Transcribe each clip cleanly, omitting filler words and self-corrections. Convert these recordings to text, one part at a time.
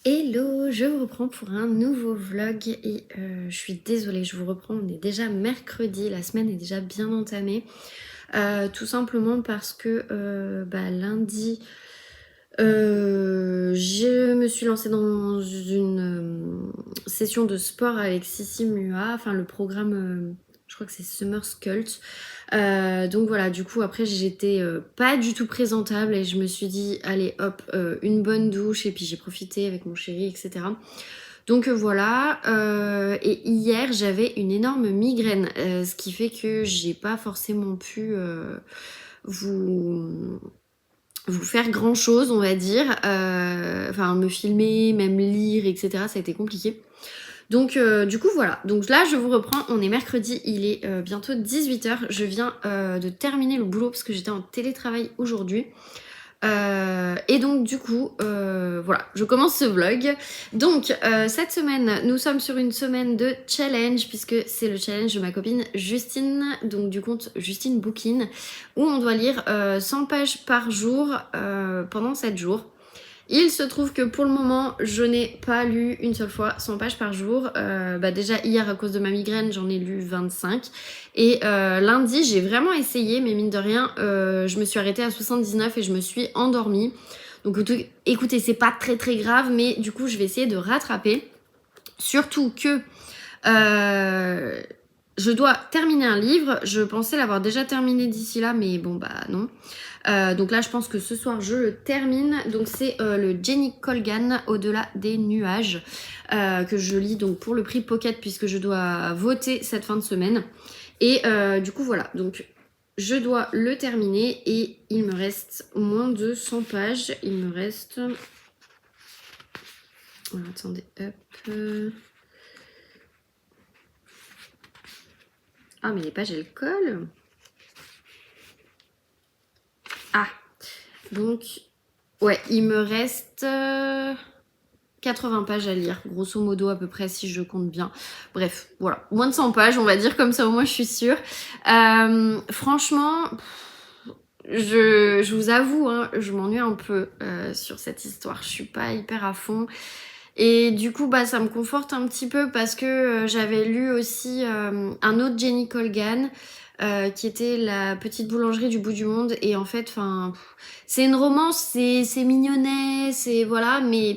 Hello, je vous reprends pour un nouveau vlog et je suis désolée, je vous reprends, on est déjà mercredi, la semaine est déjà bien entamée. Tout simplement parce que lundi, je me suis lancée dans une session de sport avec Sissi Mua, enfin le programme, je crois que c'est Summer Cult. Donc voilà, du coup après j'étais pas du tout présentable et je me suis dit allez hop, une bonne douche et puis j'ai profité avec mon chéri, etc. Donc voilà, et hier j'avais une énorme migraine, ce qui fait que j'ai pas forcément pu vous faire grand chose, on va dire, enfin me filmer, même lire, etc. Ça a été compliqué. Donc du coup voilà, donc là je vous reprends, on est mercredi, il est bientôt 18h, je viens de terminer le boulot parce que j'étais en télétravail aujourd'hui. Et donc du coup, voilà, je commence ce vlog. Donc cette semaine, nous sommes sur une semaine de challenge puisque c'est le challenge de ma copine Justine, donc du compte Justine Bookin, où on doit lire 100 pages par jour pendant 7 jours. Il se trouve que pour le moment, je n'ai pas lu une seule fois 100 pages par jour. Déjà hier, à cause de ma migraine, j'en ai lu 25. Et lundi, j'ai vraiment essayé, mais mine de rien, je me suis arrêtée à 79 et je me suis endormie. Donc écoutez, c'est pas très très grave, mais du coup, je vais essayer de rattraper. Surtout que je dois terminer un livre. Je pensais l'avoir déjà terminé d'ici là, mais bon, bah non. Donc là, je pense que ce soir, je le termine. Donc c'est le Jenny Colgan, Au-delà des nuages, que je lis donc pour le prix Pocket, puisque je dois voter cette fin de semaine. Et du coup, voilà. Donc je dois le terminer et il me reste moins de 100 pages. Il me reste... Alors, attendez, hop... Ah, mais les pages, elles collent. Ah, donc, ouais, il me reste 80 pages à lire, grosso modo à peu près, si je compte bien. Bref, voilà, moins de 100 pages, on va dire, comme ça au moins je suis sûre. Franchement, je vous avoue, hein, je m'ennuie un peu sur cette histoire. Je suis pas hyper à fond. Et du coup, bah, ça me conforte un petit peu parce que j'avais lu aussi un autre Jenny Colgan qui était La petite boulangerie du bout du monde. Et en fait, enfin, c'est une romance, c'est mignonnet, c'est voilà, mais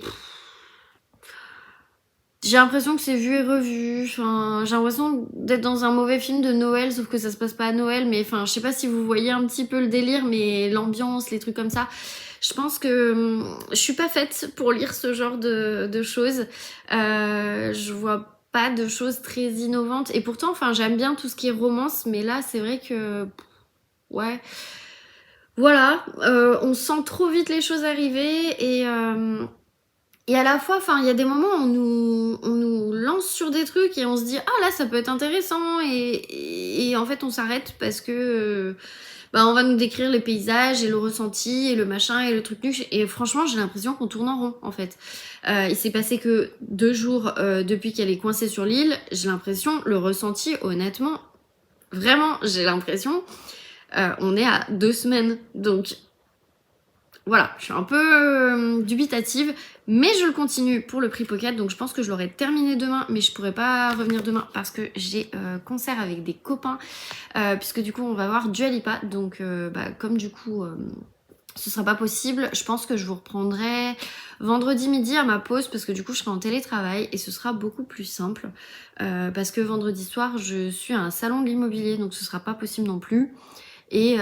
j'ai l'impression que c'est vu et revu. Enfin, j'ai l'impression d'être dans un mauvais film de Noël, sauf que ça se passe pas à Noël. Mais enfin, je sais pas si vous voyez un petit peu le délire, mais l'ambiance, les trucs comme ça. Je pense que je suis pas faite pour lire ce genre de choses. Je vois pas de choses très innovantes. Et pourtant, enfin, j'aime bien tout ce qui est romance, mais là, c'est vrai que ouais. Voilà, on sent trop vite les choses arriver et à la fois, enfin, il y a des moments où on nous lance sur des trucs et on se dit ah là ça peut être intéressant et en fait on s'arrête parce que on va nous décrire les paysages et le ressenti et le machin et le truc nuche et franchement j'ai l'impression qu'on tourne en rond en fait. Il s'est passé que 2 jours depuis qu'elle est coincée sur l'île, j'ai l'impression, le ressenti honnêtement, vraiment j'ai l'impression, on est à 2 semaines donc voilà, je suis un peu dubitative, mais je le continue pour le prix Pocket, donc je pense que je l'aurai terminé demain, mais je pourrais pas revenir demain parce que j'ai concert avec des copains, puisque du coup on va voir Dua Lipa, donc comme du coup ce sera pas possible, je pense que je vous reprendrai vendredi midi à ma pause, parce que du coup je serai en télétravail et ce sera beaucoup plus simple, parce que vendredi soir je suis à un salon de l'immobilier, donc ce sera pas possible non plus. Et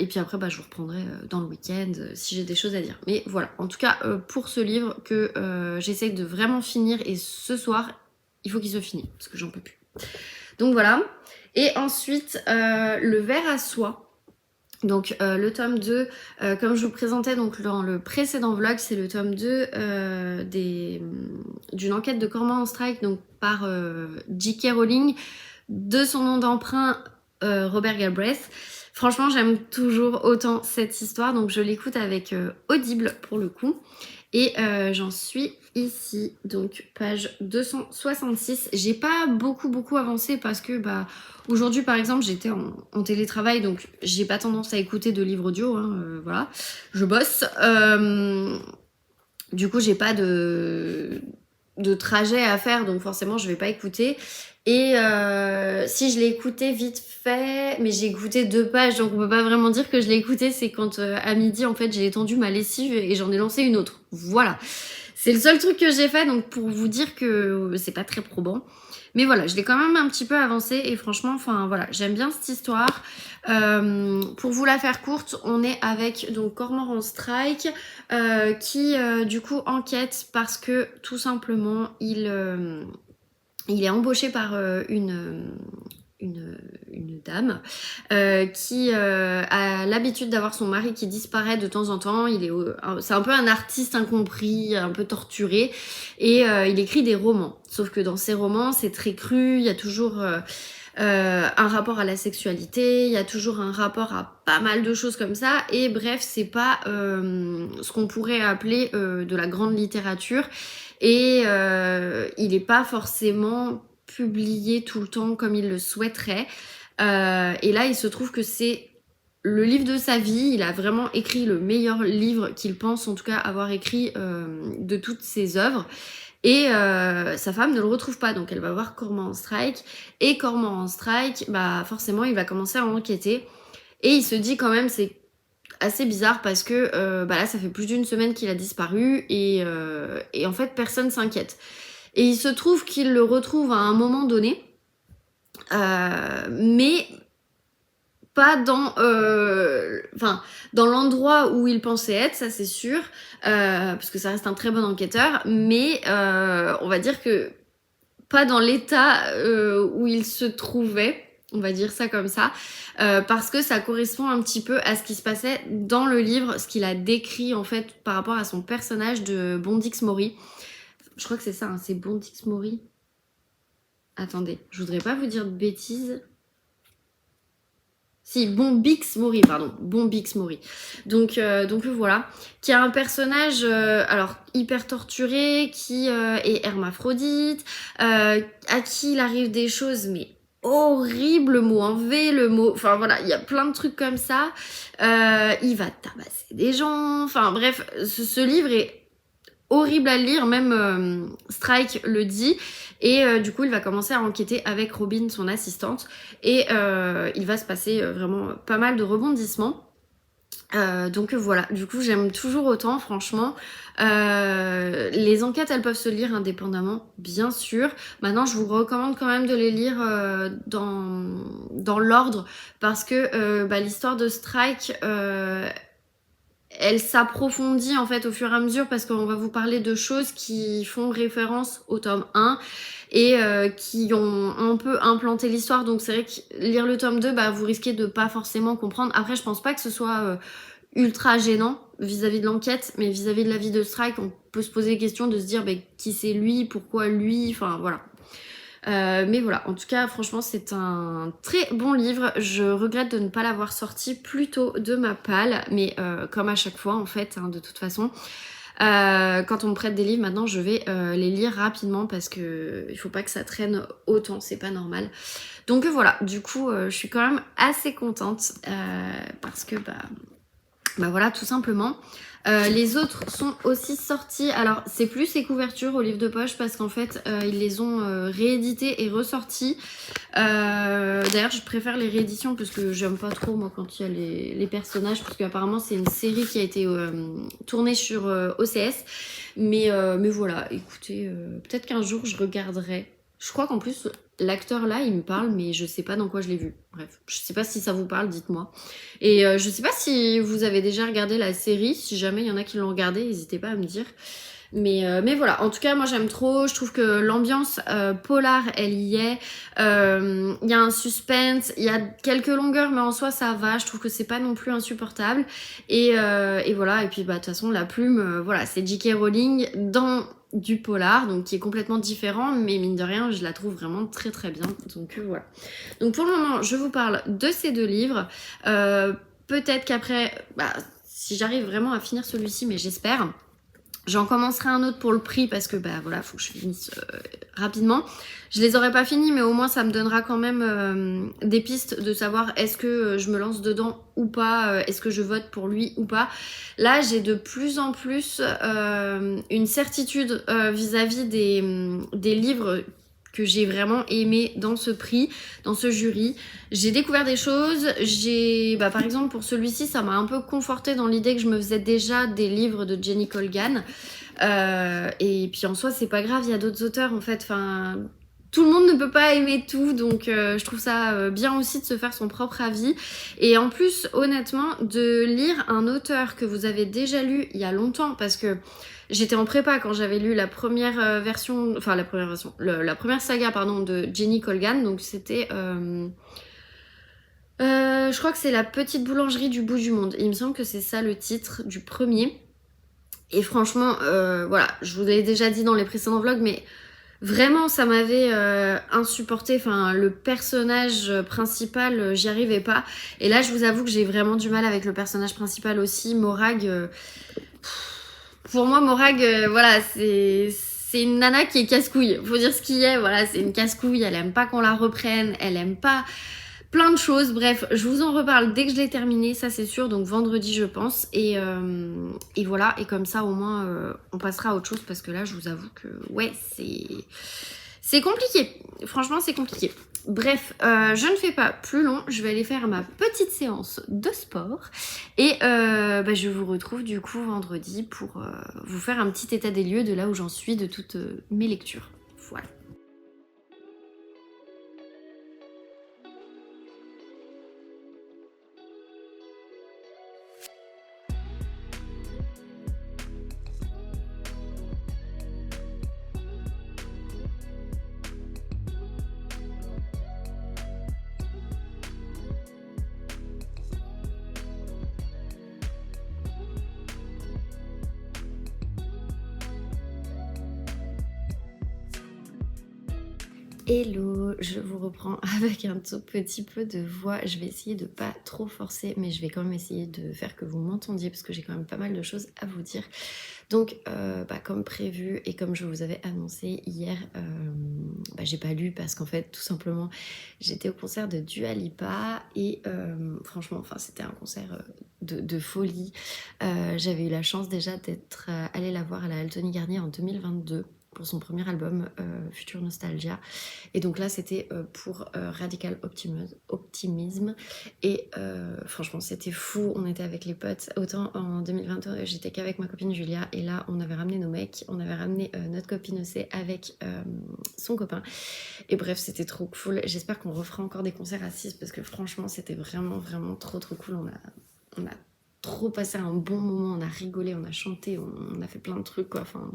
puis après, je vous reprendrai dans le week-end si j'ai des choses à dire. Mais voilà, en tout cas, pour ce livre que j'essaye de vraiment finir, et ce soir, il faut qu'il se finisse, parce que j'en peux plus. Donc voilà. Et ensuite, le ver à soie. Donc le tome 2, comme je vous présentais donc dans le précédent vlog, c'est le tome 2 d'une enquête de Cormoran Strike, donc par J.K. Rowling, de son nom d'emprunt Robert Galbraith. Franchement, j'aime toujours autant cette histoire, donc je l'écoute avec Audible pour le coup. Et j'en suis ici, donc page 266. J'ai pas beaucoup avancé parce que aujourd'hui par exemple j'étais en télétravail, donc j'ai pas tendance à écouter de livres audio, hein, voilà, je bosse. Du coup, j'ai pas de trajet à faire, donc forcément, je vais pas écouter. Et si je l'ai écouté vite fait, mais j'ai écouté 2 pages, donc on peut pas vraiment dire que je l'ai écouté. C'est quand à midi, en fait, j'ai étendu ma lessive et j'en ai lancé une autre. Voilà. C'est le seul truc que j'ai fait, donc pour vous dire que c'est pas très probant. Mais voilà, je l'ai quand même un petit peu avancé et franchement, enfin voilà, j'aime bien cette histoire. Pour vous la faire courte, on est avec donc Cormoran Strike qui du coup enquête parce que tout simplement il est embauché par une dame qui a l'habitude d'avoir son mari qui disparaît de temps en temps. C'est un peu un artiste incompris, un peu torturé, et il écrit des romans. Sauf que dans ses romans, c'est très cru, il y a toujours un rapport à la sexualité, il y a toujours un rapport à pas mal de choses comme ça, et bref, c'est pas ce qu'on pourrait appeler de la grande littérature, et il est pas forcément publié tout le temps comme il le souhaiterait. Et là, il se trouve que c'est le livre de sa vie. Il a vraiment écrit le meilleur livre qu'il pense en tout cas avoir écrit de toutes ses œuvres. Et sa femme ne le retrouve pas, donc elle va voir Cormoran Strike. Et Cormoran Strike, bah forcément, il va commencer à enquêter. Et il se dit quand même, c'est assez bizarre parce que bah là, ça fait plus d'une semaine qu'il a disparu et en fait, personne s'inquiète. Et il se trouve qu'il le retrouve à un moment donné, mais pas dans, dans l'endroit où il pensait être, ça c'est sûr, parce que ça reste un très bon enquêteur, mais on va dire que pas dans l'état où il se trouvait, on va dire ça comme ça, parce que ça correspond un petit peu à ce qui se passait dans le livre, ce qu'il a décrit en fait par rapport à son personnage de Bondix Mori. Je crois que c'est ça, hein, c'est Bondix Mori. Attendez, je voudrais pas vous dire de bêtises. Si, Bombix Mori, pardon, Bombix Mori. Donc voilà, qui a un personnage alors hyper torturé, qui est hermaphrodite, à qui il arrive des choses mais horribles, le mot en V, le mot, enfin voilà, il y a plein de trucs comme ça. Il va tabasser des gens, enfin bref, ce livre est horrible à lire, même Strike le dit, et du coup il va commencer à enquêter avec Robin, son assistante, et il va se passer vraiment pas mal de rebondissements. Donc voilà, du coup j'aime toujours autant, franchement. Les enquêtes elles peuvent se lire indépendamment, bien sûr. Maintenant je vous recommande quand même de les lire dans l'ordre, parce que l'histoire de Strike elle s'approfondit en fait au fur et à mesure, parce qu'on va vous parler de choses qui font référence au tome 1 et qui ont un peu implanté l'histoire. Donc c'est vrai que lire le tome 2, bah, vous risquez de pas forcément comprendre. Après, je pense pas que ce soit ultra gênant vis-à-vis de l'enquête, mais vis-à-vis de la vie de Strike, on peut se poser des questions, de se dire bah, qui c'est lui, pourquoi lui, enfin voilà. Mais voilà, en tout cas, franchement, c'est un très bon livre. Je regrette de ne pas l'avoir sorti plus tôt de ma palle, mais comme à chaque fois, en fait, hein, de toute façon, quand on me prête des livres, maintenant, je vais les lire rapidement, parce que il faut pas que ça traîne autant, c'est pas normal. Donc voilà, du coup, je suis quand même assez contente, parce que bah voilà, tout simplement. Les autres sont aussi sortis. Alors c'est plus ces couvertures au livre de poche, parce qu'en fait ils les ont réédités et ressortis. D'ailleurs je préfère les rééditions, parce que j'aime pas trop moi quand il y a les personnages, parce qu'apparemment c'est une série qui a été tournée sur OCS. Mais voilà, écoutez, peut-être qu'un jour je regarderai. Je crois qu'en plus l'acteur là il me parle, mais je sais pas dans quoi je l'ai vu. Bref, je sais pas si ça vous parle, dites-moi. Et je sais pas si vous avez déjà regardé la série, si jamais il y en a qui l'ont regardé, n'hésitez pas à me dire. Mais voilà, en tout cas moi j'aime trop, je trouve que l'ambiance polar elle y est, il y a un suspense, il y a quelques longueurs, mais en soi ça va, je trouve que c'est pas non plus insupportable, et voilà, et puis bah de toute façon la plume, voilà, c'est J.K. Rowling dans du polar, donc qui est complètement différent, mais mine de rien je la trouve vraiment très très bien, donc voilà. Donc pour le moment je vous parle de ces 2 livres, peut-être qu'après, si j'arrive vraiment à finir celui-ci, mais j'espère, J'en commencerai un autre pour le prix parce que bah voilà, faut que je finisse rapidement. Je les aurais pas finis, mais au moins ça me donnera quand même des pistes de savoir est-ce que je me lance dedans ou pas, est-ce que je vote pour lui ou pas. Là, j'ai de plus en plus une certitude vis-à-vis des livres que j'ai vraiment aimé dans ce prix, dans ce jury. J'ai découvert des choses, par exemple pour celui-ci, ça m'a un peu confortée dans l'idée que je me faisais déjà des livres de Jenny Colgan. Et puis en soi, c'est pas grave, il y a d'autres auteurs en fait, enfin... Tout le monde ne peut pas aimer tout, donc je trouve ça bien aussi de se faire son propre avis. Et en plus, honnêtement, de lire un auteur que vous avez déjà lu il y a longtemps, parce que j'étais en prépa quand j'avais lu la première version, enfin la première version, la première saga pardon de Jenny Colgan, donc c'était, je crois que c'est La petite boulangerie du bout du monde. Il me semble que c'est ça le titre du premier. Et franchement, voilà, je vous l'ai déjà dit dans les précédents vlogs, mais vraiment, ça m'avait insupporté. Enfin, le personnage principal, j'y arrivais pas. Et là, je vous avoue que j'ai vraiment du mal avec le personnage principal aussi, Morag. Pour moi, Morag, voilà, c'est une nana qui est casse-couille. Faut dire ce qui est. Voilà, c'est une casse-couille. Elle aime pas qu'on la reprenne. Elle aime pas plein de choses. Bref, je vous en reparle dès que je l'ai terminé, ça c'est sûr. Donc vendredi, je pense. Et voilà. Et comme ça, au moins, on passera à autre chose parce que là, je vous avoue que ouais, c'est compliqué. Franchement, c'est compliqué. Bref, je ne fais pas plus long. Je vais aller faire ma petite séance de sport. Et je vous retrouve du coup vendredi pour vous faire un petit état des lieux de là où j'en suis de toutes mes lectures. Voilà. Hello, je vous reprends avec un tout petit peu de voix. Je vais essayer de pas trop forcer, mais je vais quand même essayer de faire que vous m'entendiez parce que j'ai quand même pas mal de choses à vous dire. Donc, comme prévu et comme je vous avais annoncé hier, j'ai pas lu parce qu'en fait, tout simplement, j'étais au concert de Dua Lipa et franchement, enfin, c'était un concert de folie. J'avais eu la chance déjà d'être allée la voir à la Altony Garnier en 2022. Pour son premier album Future Nostalgia, et donc là c'était pour Radical Optimism et franchement c'était fou, on était avec les potes, autant en 2022 j'étais qu'avec ma copine Julia et là on avait ramené nos mecs, on avait ramené notre copine Océ avec son copain et bref c'était trop cool. J'espère qu'on refera encore des concerts à 6 parce que franchement c'était vraiment trop cool. On a trop passé un bon moment, on a rigolé, on a chanté, on a fait plein de trucs quoi, enfin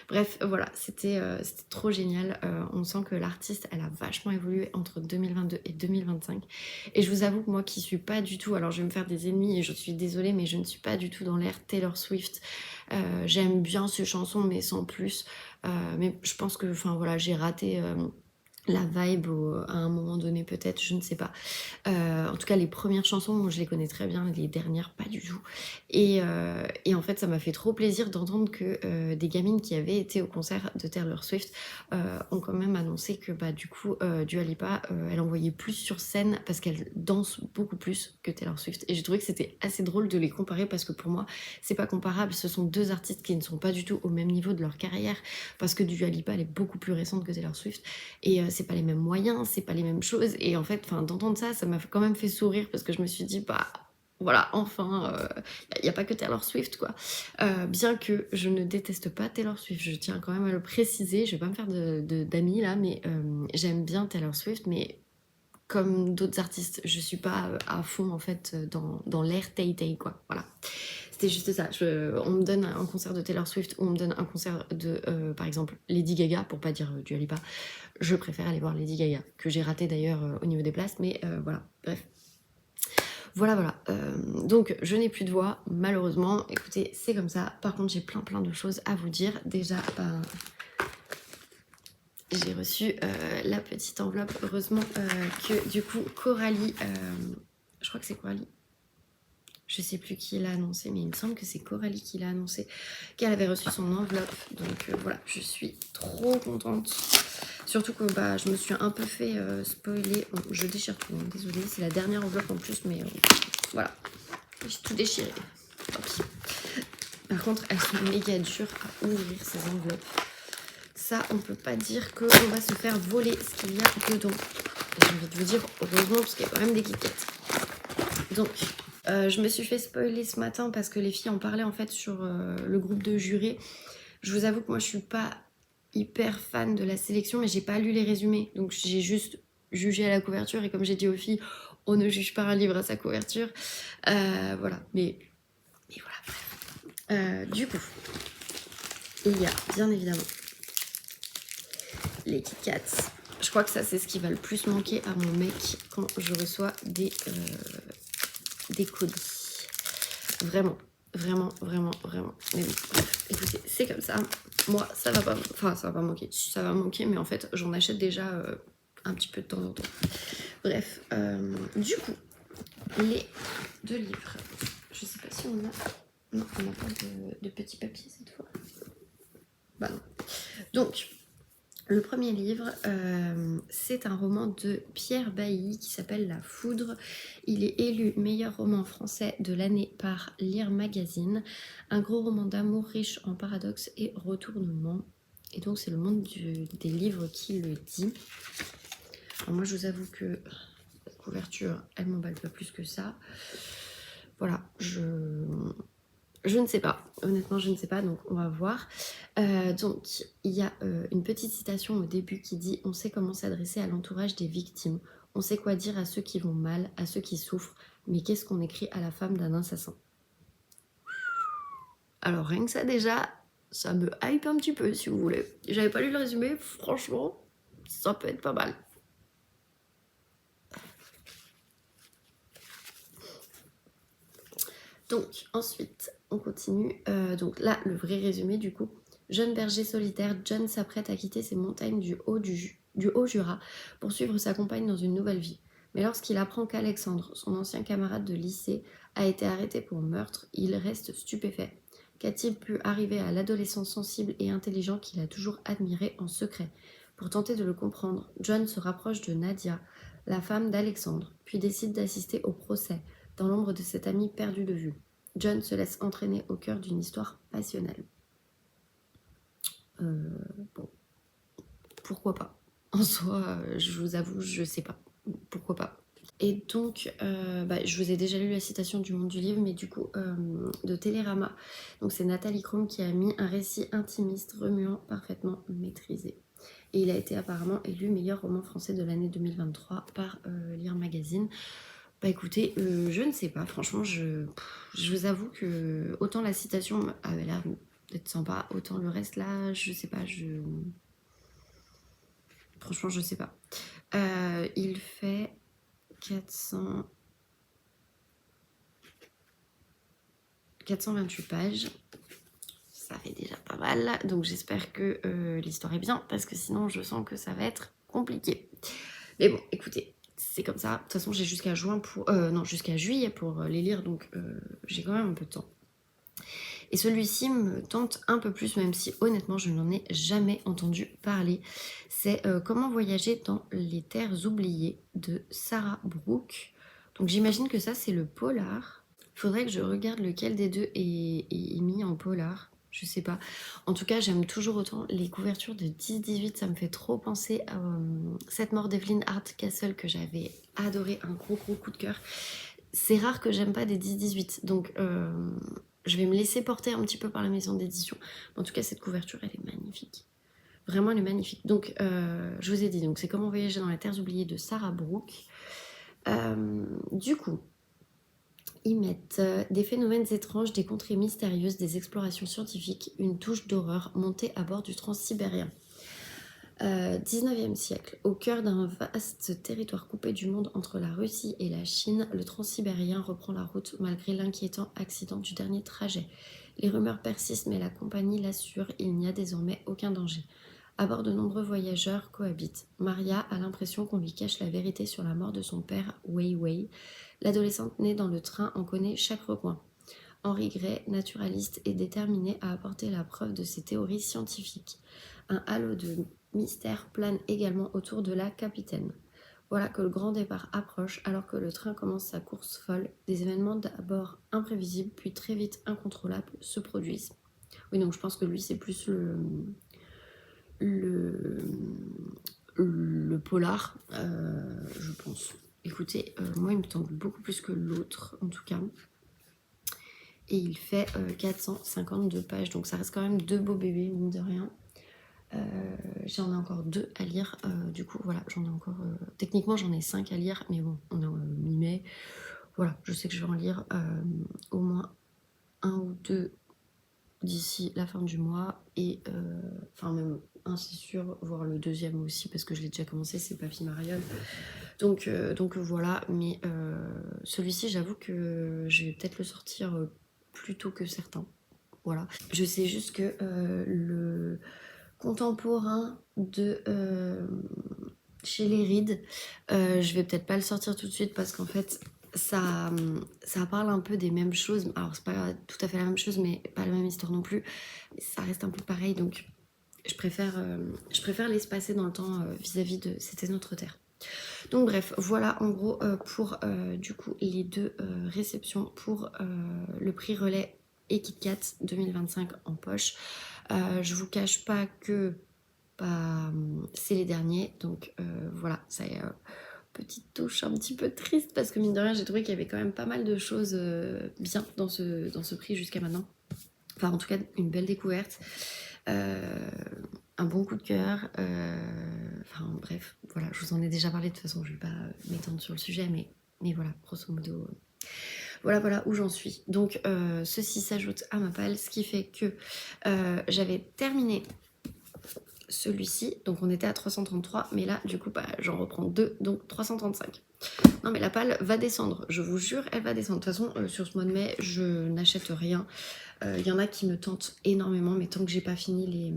bref voilà, c'était trop génial. On sent que l'artiste elle a vachement évolué entre 2022 et 2025 et je vous avoue que moi qui suis pas du tout, alors je vais me faire des ennemis et je suis désolée mais je ne suis pas du tout dans l'air Taylor Swift. J'aime bien ses chansons mais sans plus, mais je pense que enfin voilà j'ai raté la vibe à un moment donné peut-être, je ne sais pas. En tout cas les premières chansons, moi, je les connais très bien, les dernières pas du tout. Et en fait ça m'a fait trop plaisir d'entendre que des gamines qui avaient été au concert de Taylor Swift ont quand même annoncé que du coup Dua Lipa elle envoyait plus sur scène parce qu'elle danse beaucoup plus que Taylor Swift. Et j'ai trouvé que c'était assez drôle de les comparer parce que pour moi c'est pas comparable, ce sont deux artistes qui ne sont pas du tout au même niveau de leur carrière parce que Dua Lipa elle est beaucoup plus récente que Taylor Swift et c'est pas les mêmes moyens, c'est pas les mêmes choses et en fait d'entendre ça m'a quand même fait sourire parce que je me suis dit voilà enfin y a pas que Taylor Swift quoi. Bien que je ne déteste pas Taylor Swift, je tiens quand même à le préciser, je vais pas me faire d'amis là mais j'aime bien Taylor Swift mais comme d'autres artistes je suis pas à fond en fait dans l'air Tay quoi, voilà. C'était juste ça, on me donne un concert de Taylor Swift ou on me donne un concert de, par exemple, Lady Gaga, pour pas dire Dua Lipa, je préfère aller voir Lady Gaga, que j'ai raté d'ailleurs au niveau des places, mais voilà, bref. Voilà. Donc, je n'ai plus de voix, malheureusement. Écoutez, c'est comme ça. Par contre, j'ai plein de choses à vous dire. Déjà, j'ai reçu la petite enveloppe. Heureusement que, du coup, Coralie... je crois que c'est Coralie. Je sais plus qui l'a annoncé, mais il me semble que c'est Coralie qui l'a annoncé, qu'elle avait reçu son enveloppe. Donc voilà, je suis trop contente. Surtout que bah, je me suis un peu fait spoiler. Bon, je déchire tout, hein, désolée, c'est la dernière enveloppe en plus, mais voilà, j'ai tout déchiré. Tant pis. Par contre, elles sont méga dures à ouvrir ces enveloppes. Ça, on peut pas dire qu'on va se faire voler ce qu'il y a dedans. J'ai envie de vous dire, heureusement, parce qu'il y a quand même des Kit Kat. Donc, je me suis fait spoiler ce matin parce que les filles en parlaient en fait sur le groupe de jurés. Je vous avoue que moi, je suis pas hyper fan de la sélection, mais j'ai pas lu les résumés. Donc, j'ai juste jugé à la couverture. Et comme j'ai dit aux filles, on ne juge pas un livre à sa couverture. Voilà, mais voilà. Du coup, il y a bien évidemment les Kit Kats. Je crois que ça, c'est ce qui va le plus manquer à mon mec quand je reçois des colis. Vraiment, vraiment, vraiment, vraiment. Mais bon, bref, écoutez, c'est comme ça. Moi, ça va pas... Enfin, ça va pas manquer. Ça va manquer, mais en fait, j'en achète déjà un petit peu de temps en temps. Bref, du coup, les 2 livres. Je sais pas si on a... Non, on n'a pas de petit papier cette fois. Bah non. Donc... Le premier livre, c'est un roman de Pierre Bailly qui s'appelle La Foudre. Il est élu meilleur roman français de l'année par Lire Magazine. Un gros roman d'amour riche en paradoxes et retournements. Et donc c'est le monde des livres qui le dit. Alors moi je vous avoue que la couverture, elle m'emballe pas plus que ça. Voilà, je ne sais pas, honnêtement je ne sais pas, donc on va voir. Donc il y a une petite citation au début qui dit « On sait comment s'adresser à l'entourage des victimes, on sait quoi dire à ceux qui vont mal, à ceux qui souffrent, mais qu'est-ce qu'on écrit à la femme d'un assassin ?» Alors rien que ça déjà, ça me hype un petit peu si vous voulez. J'avais pas lu le résumé, franchement, ça peut être pas mal. Donc ensuite, on continue. Donc là, le vrai résumé du coup. Jeune berger solitaire, John s'apprête à quitter ces montagnes du Haut Jura pour suivre sa compagne dans une nouvelle vie. Mais lorsqu'il apprend qu'Alexandre, son ancien camarade de lycée, a été arrêté pour meurtre, il reste stupéfait. Qu'a-t-il pu arriver à l'adolescent sensible et intelligent qu'il a toujours admiré en secret? Pour tenter de le comprendre, John se rapproche de Nadia, la femme d'Alexandre, puis décide d'assister au procès, dans l'ombre de cet ami perdu de vue. John se laisse entraîner au cœur d'une histoire passionnelle. Bon, pourquoi pas? En soi, je vous avoue, je sais pas. Pourquoi pas? Et donc, je vous ai déjà lu la citation du monde du livre, mais du coup, de Télérama. Donc c'est Nathalie Chrome qui a mis un récit intimiste, remuant, parfaitement maîtrisé. Et il a été apparemment élu meilleur roman français de l'année 2023 par Lire Magazine. Bah écoutez, je ne sais pas, franchement, je vous avoue que autant la citation avait l'air d'être sympa, autant le reste là, je sais pas, franchement, je sais pas. Il fait 428 pages. Ça fait déjà pas mal, donc j'espère que l'histoire est bien, parce que sinon je sens que ça va être compliqué. Mais bon, écoutez, c'est comme ça. De toute façon, j'ai jusqu'à jusqu'à juillet pour les lire, donc j'ai quand même un peu de temps. Et celui-ci me tente un peu plus, même si honnêtement, je n'en ai jamais entendu parler. C'est Comment voyager dans les terres oubliées de Sarah Brooke. Donc j'imagine que ça, c'est le polar. Faudrait que je regarde lequel des deux est mis en polar. Je sais pas. En tout cas, j'aime toujours autant les couvertures de 10-18. Ça me fait trop penser à Cette mort d'Evelyn Hardcastle que j'avais adoré. Un gros coup de cœur. C'est rare que j'aime pas des 10-18. Donc, je vais me laisser porter un petit peu par la maison d'édition. En tout cas, cette couverture, elle est magnifique. Vraiment, elle est magnifique. Donc, je vous ai dit, donc c'est Comment voyager dans les terres oubliées de Sarah Brooke. Du coup, ils mettent des phénomènes étranges, des contrées mystérieuses, des explorations scientifiques, une touche d'horreur montée à bord du transsibérien. 19e siècle, au cœur d'un vaste territoire coupé du monde entre la Russie et la Chine, le transsibérien reprend la route malgré l'inquiétant accident du dernier trajet. Les rumeurs persistent, mais la compagnie l'assure, il n'y a désormais aucun danger. À bord, de nombreux voyageurs cohabitent. Maria a l'impression qu'on lui cache la vérité sur la mort de son père, Wei Wei. L'adolescente née dans le train en connaît chaque recoin. Henry Gray, naturaliste, est déterminé à apporter la preuve de ses théories scientifiques. Un halo de mystère plane également autour de la capitaine. Voilà que le grand départ approche alors que le train commence sa course folle. Des événements d'abord imprévisibles puis très vite incontrôlables se produisent. Oui, donc je pense que lui c'est plus le, le polar, je pense. Écoutez, moi il me tente beaucoup plus que l'autre en tout cas. Et il fait 452 pages, donc ça reste quand même 2 beaux bébés, mine de rien. J'en ai encore 2 à lire, du coup voilà, j'en ai encore... techniquement j'en ai 5 à lire, mais bon, on est en mi-mai. Voilà, je sais que je vais en lire au moins 1 ou 2 d'ici la fin du mois, et enfin même un c'est sûr, voire le deuxième aussi, parce que je l'ai déjà commencé, c'est Papy Mariole. Donc voilà, mais celui-ci j'avoue que je vais peut-être le sortir plus tôt que certains. Voilà. Je sais juste que le contemporain de chez les Rides, je vais peut-être pas le sortir tout de suite parce qu'en fait ça parle un peu des mêmes choses. Alors c'est pas tout à fait la même chose, mais pas la même histoire non plus. Mais ça reste un peu pareil, donc je préfère l'espacer dans le temps vis-à-vis de C'était notre terre. Donc bref, voilà en gros pour du coup les 2 réceptions pour le prix Relais et KitKat 2025 en poche. Je vous cache pas que c'est les derniers, donc voilà, ça est petite touche un petit peu triste parce que mine de rien j'ai trouvé qu'il y avait quand même pas mal de choses bien dans ce prix jusqu'à maintenant. Enfin en tout cas une belle découverte. Un bon coup de cœur, enfin bref, voilà, je vous en ai déjà parlé, de toute façon je vais pas m'étendre sur le sujet, mais voilà, grosso modo, voilà où j'en suis. Donc ceci s'ajoute à ma palle, ce qui fait que j'avais terminé celui-ci, donc on était à 333, mais là du coup j'en reprends 2, donc 335. Non mais la palle va descendre, je vous jure, elle va descendre. De toute façon, sur ce mois de mai, je n'achète rien. Il y en a qui me tentent énormément, mais tant que j'ai pas fini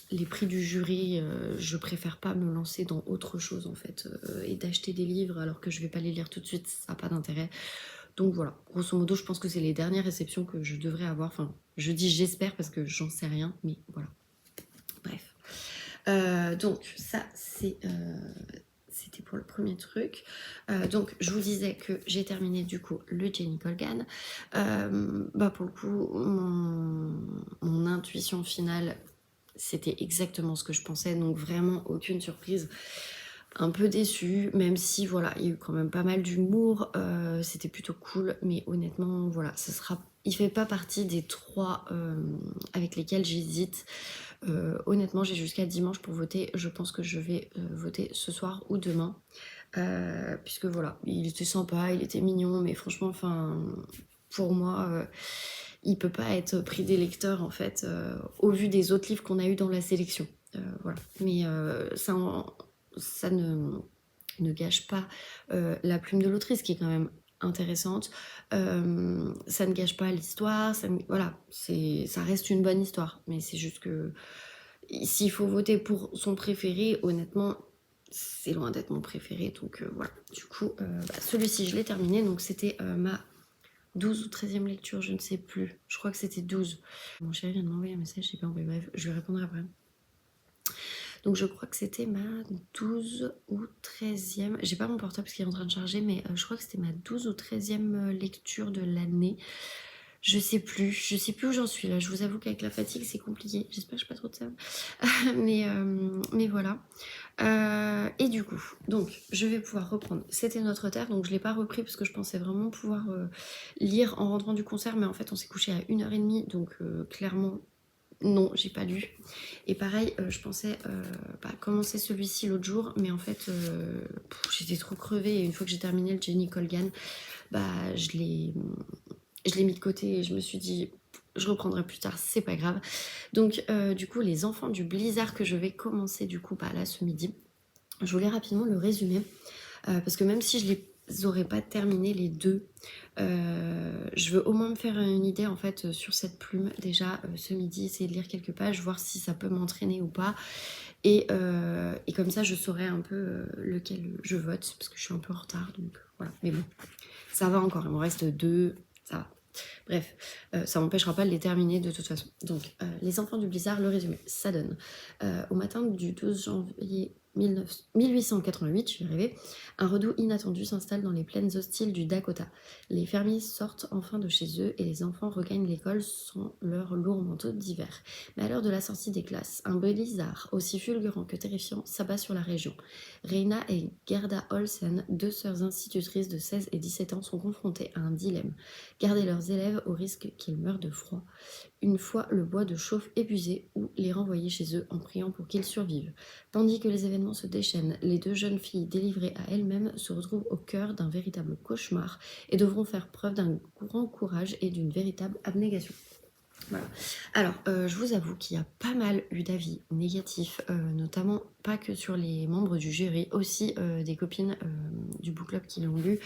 les prix du jury, je préfère pas me lancer dans autre chose en fait, et d'acheter des livres alors que je vais pas les lire tout de suite, ça n'a pas d'intérêt. Donc voilà, grosso modo, je pense que c'est les dernières réceptions que je devrais avoir. Enfin, je dis j'espère parce que j'en sais rien, mais voilà. Bref. Donc ça, c'était pour le premier truc. Donc je vous disais que j'ai terminé du coup le Jenny Colgan. Pour le coup, mon intuition finale, c'était exactement ce que je pensais, donc vraiment aucune surprise. Un peu déçue, même si voilà, il y a eu quand même pas mal d'humour, c'était plutôt cool, mais honnêtement voilà, il fait pas partie des 3 avec lesquels j'hésite. Honnêtement, j'ai jusqu'à dimanche pour voter. Je pense que je vais voter ce soir ou demain. Puisque voilà, il était sympa, il était mignon, mais franchement, enfin, pour moi, il peut pas être prix des lecteurs en fait, au vu des autres livres qu'on a eu dans la sélection. Voilà. Mais ça ne gâche pas la plume de l'autrice qui est quand même intéressante. Ça ne gâche pas l'histoire, voilà, ça reste une bonne histoire, mais c'est juste que s'il faut voter pour son préféré, honnêtement, c'est loin d'être mon préféré, donc voilà. Du coup, celui-ci, je l'ai terminé, donc c'était ma 12 ou 13e lecture, je ne sais plus. Je crois que c'était 12. Mon chéri vient de m'envoyer un message, je sais pas, bref, je vais répondre après. Donc je crois que c'était ma 12 ou 13e. J'ai pas mon portable parce qu'il est en train de charger, mais je crois que c'était ma 12 ou 13e lecture de l'année. Je sais plus où j'en suis là. Je vous avoue qu'avec la fatigue c'est compliqué. J'espère que je suis pas trop de ça. mais voilà. Et du coup, donc je vais pouvoir reprendre. C'était notre terre, donc je l'ai pas repris parce que je pensais vraiment pouvoir lire en rentrant du concert, mais en fait on s'est couché à 1h30, donc clairement non, j'ai pas lu. Et pareil, je pensais commencer celui-ci l'autre jour, mais en fait j'étais trop crevée, et une fois que j'ai terminé le Jenny Colgan, je l'ai mis de côté et je me suis dit je reprendrai plus tard, c'est pas grave. Donc du coup, Les Enfants du Blizzard, que je vais commencer du coup là ce midi, je voulais rapidement le résumer parce que même si je l'ai n'aurez pas terminé les deux. Je veux au moins me faire une idée en fait sur cette plume. Déjà ce midi, essayer de lire quelques pages, voir si ça peut m'entraîner ou pas. Et comme ça, je saurai un peu lequel je vote, parce que je suis un peu en retard. Donc voilà. Mais bon, ça va encore. Il m'en reste 2. Ça va. Bref, ça m'empêchera pas de les terminer de toute façon. Donc, les enfants du blizzard, le résumé, ça donne. Au matin du 12 janvier 1888, je vais y arriver, un redout inattendu s'installe dans les plaines hostiles du Dakota. Les fermiers sortent enfin de chez eux et les enfants regagnent l'école sans leurs lourds manteaux d'hiver. Mais à l'heure de la sortie des classes, un blizzard aussi fulgurant que terrifiant s'abat sur la région. Reina et Gerda Olsen, deux sœurs institutrices de 16 et 17 ans, sont confrontées à un dilemme. Garder leurs élèves au risque qu'ils meurent de froid, une fois le bois de chauffe épuisé, ou les renvoyer chez eux en priant pour qu'ils survivent. Tandis que les événements se déchaînent, les deux jeunes filles délivrées à elles-mêmes se retrouvent au cœur d'un véritable cauchemar et devront faire preuve d'un grand courage et d'une véritable abnégation. Voilà. Alors, je vous avoue qu'il y a pas mal eu d'avis négatifs, notamment pas que sur les membres du jury, aussi des copines du book club qui l'ont lu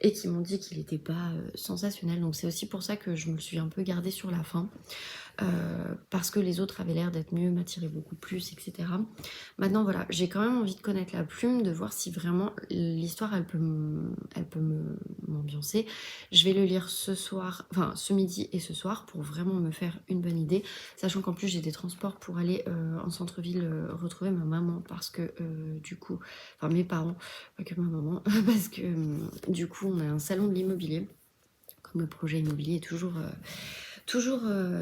et qui m'ont dit qu'il n'était pas sensationnel. Donc c'est aussi pour ça que je me le suis un peu gardée sur la fin. Parce que les autres avaient l'air d'être mieux, m'attiraient beaucoup plus, etc. Maintenant, voilà, j'ai quand même envie de connaître la plume, de voir si vraiment l'histoire, elle peut m'ambiancer. Je vais le lire ce soir, enfin ce midi et ce soir, pour vraiment me faire une bonne idée, sachant qu'en plus j'ai des transports pour aller en centre-ville retrouver ma maman, parce que du coup, enfin mes parents, pas que ma maman, parce que du coup on a un salon de l'immobilier, comme le projet immobilier est toujours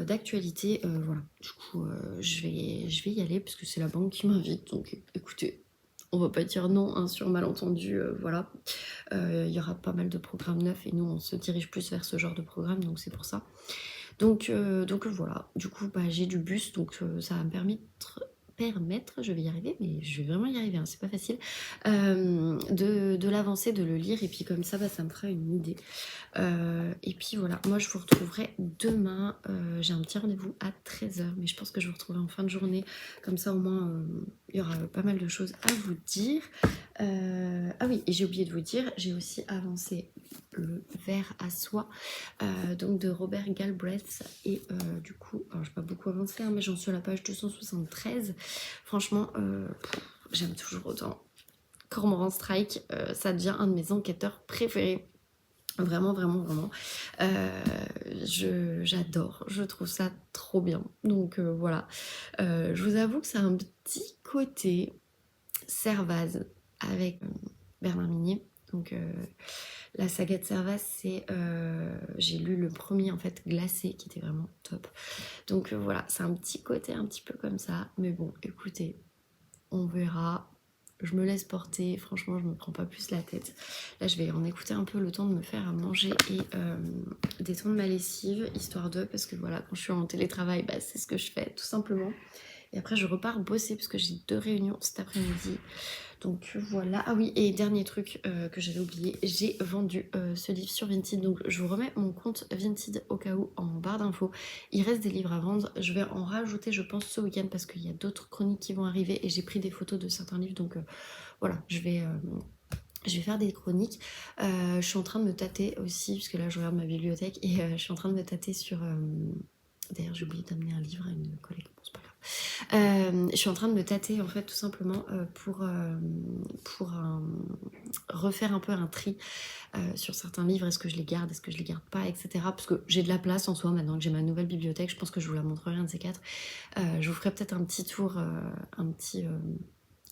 d'actualité, voilà. Du coup, je vais y aller parce que c'est la banque qui m'invite. Donc, écoutez, on va pas dire non hein, sur malentendu, voilà. Il y aura pas mal de programmes neufs et nous, on se dirige plus vers ce genre de programme, donc c'est pour ça. Donc voilà. Du coup, bah, j'ai du bus, donc ça va me permettre, je vais y arriver, mais je vais vraiment y arriver, hein, c'est pas facile, de l'avancer, de le lire, et puis comme ça, bah, ça me fera une idée. Et puis voilà, moi je vous retrouverai demain, j'ai un petit rendez-vous à 13h, mais je pense que je vous retrouverai en fin de journée, comme ça au moins il y aura pas mal de choses à vous dire. Ah oui, et j'ai oublié de vous dire, j'ai aussi avancé le ver à soie, donc de Robert Galbraith, et du coup, alors j'ai pas beaucoup avancé, hein, mais j'en suis à la page 273. Franchement, j'aime toujours autant. Cormoran Strike, ça devient un de mes enquêteurs préférés. Vraiment, vraiment, vraiment. J'adore. Je trouve ça trop bien. Donc voilà. Je vous avoue que ça a un petit côté Servaz avec Bernard Minier. Donc la saga de Servaz, c'est... j'ai lu le premier en fait, Glacé, qui était vraiment top. Donc voilà, c'est un petit côté un petit peu comme ça. Mais bon, écoutez, on verra. Je me laisse porter, franchement je me prends pas plus la tête. Là je vais en écouter un peu le temps de me faire à manger et détendre ma lessive, histoire de, parce que voilà, quand je suis en télétravail, bah, c'est ce que je fais tout simplement. Et après je repars bosser parce que j'ai 2 réunions cet après-midi. Donc voilà. Ah oui, et dernier truc que j'avais oublié, j'ai vendu ce livre sur Vinted. Donc je vous remets mon compte Vinted au cas où en barre d'infos. Il reste des livres à vendre. Je vais en rajouter, je pense, ce week-end parce qu'il y a d'autres chroniques qui vont arriver et j'ai pris des photos de certains livres. Donc voilà, je vais faire des chroniques. Je suis en train de me tâter aussi, parce que là je regarde ma bibliothèque et je suis en train de me tâter sur... D'ailleurs j'ai oublié d'amener un livre à une collègue, bon c'est pas grave. Je suis en train de me tâter en fait tout simplement pour refaire un peu un tri sur certains livres. Est-ce que je les garde, est-ce que je les garde pas, etc. Parce que j'ai de la place en soi maintenant que j'ai ma nouvelle bibliothèque. Je pense que je vous la montrerai un de ces quatre. Je vous ferai peut-être un petit tour, un petit...